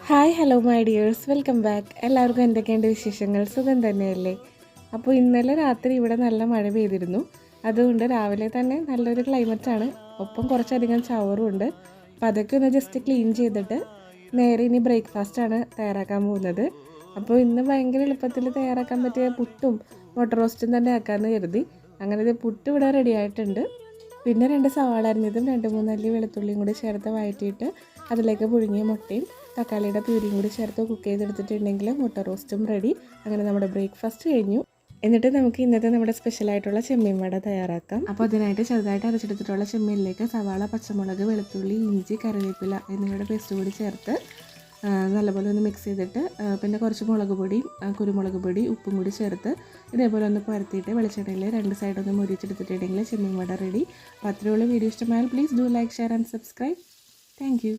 Hi hello my dears, welcome back. എല്ലാവർക്കും എന്തൊക്കെയുണ്ട് വിശേഷങ്ങൾ? സുഖം തന്നെയല്ലേ? അപ്പോൾ ഇന്നലെ രാത്രി ഇവിടെ നല്ല മഴ പെയ്തിരുന്നു. അതുകൊണ്ട് രാവിലെ തന്നെ നല്ലൊരു ക്ലൈമറ്റാണ്, ഒപ്പം കുറച്ചധികം ഷവറും ഉണ്ട്. അപ്പോൾ അതൊക്കെ ഒന്ന് ജസ്റ്റ് ക്ലീൻ ചെയ്തിട്ട് നേരെ ഇനി ബ്രേക്ക്ഫാസ്റ്റാണ് തയ്യാറാക്കാൻ പോകുന്നത്. അപ്പോൾ ഇന്ന് ഭയങ്കര എളുപ്പത്തിൽ തയ്യാറാക്കാൻ പറ്റിയ പുട്ടും മുട്ട റോസ്റ്റും തന്നെ ആക്കാമെന്ന് കരുതി. അങ്ങനെ ഇത് പുട്ട് ഇവിടെ റെഡി ആയിട്ടുണ്ട്. പിന്നെ 2 സവാള അരിഞ്ഞതും 2-3 അല്ലി വെളുത്തുള്ളിയും കൂടി ചേർത്ത് വഴറ്റിയിട്ട് അതിലേക്ക് പുഴുങ്ങിയ മുട്ടയും തക്കാളിയുടെ പ്യൂരിയും കൂടി ചേർത്ത് കുക്ക് ചെയ്തെടുത്തിട്ടുണ്ടെങ്കിൽ മുട്ട റോസ്റ്റും റെഡി. അങ്ങനെ നമ്മുടെ ബ്രേക്ക്ഫാസ്റ്റ് കഴിഞ്ഞു. എന്നിട്ട് നമുക്ക് ഇന്നത്തെ നമ്മുടെ സ്പെഷ്യലായിട്ടുള്ള ചെമ്മീൻ വട തയ്യാറാക്കാം. അപ്പോൾ അതിനായിട്ട് ചെറുതായിട്ട് അരച്ചെടുത്തിട്ടുള്ള ചെമ്മീനിലേക്ക് സവാള, പച്ചമുളക്, വെളുത്തുള്ളി, ഇഞ്ചി, കറിവേപ്പില എന്നിവയുടെ പേസ്റ്റ് കൂടി ചേർത്ത് നല്ലപോലെ ഒന്ന് മിക്സ് ചെയ്തിട്ട് പിന്നെ കുറച്ച് മുളക് പൊടിയും കുരുമുളക് പൊടി ഉപ്പും കൂടി ചേർത്ത് ഇതേപോലെ ഒന്ന് പരത്തിയിട്ട് വെളിച്ചെണ്ണയിൽ 2 സൈഡൊന്ന് മുരിച്ചെടുത്തിട്ടുണ്ടെങ്കിൽ ചെമ്മീൻ വട റെഡി. അപ്പോൾ അത്രയുള്ള വീഡിയോ ഇഷ്ടമായാൽ please do like, share and subscribe. Thank you.